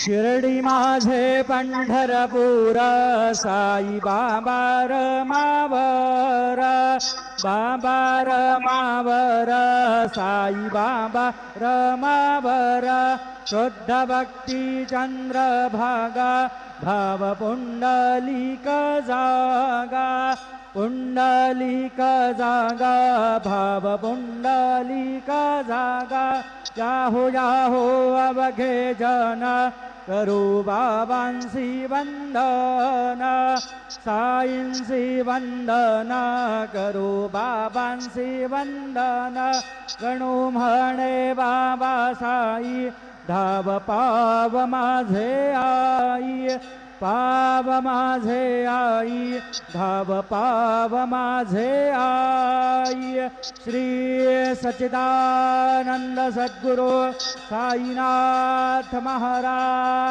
शिर्डी माझे पंढरपूर साई बाबा रमावर बाबा रमावर साई बाबा रमावर शुद्ध भक्ती चंद्रभागा भाव पुंडलिक जागा पुंडलिक जागा भाव पुंडलिक जागा याहो याहो अवघे जन करू बाबांसी वंदन साईंसी वंदन करू बाबांसी वंदन गणू म्हणे बाबा साई धाव पाव माझे आई पाव माझे आई धाव पाव माझे आई श्री सच्चिदानंद सद्गुरु साईनाथ महाराज।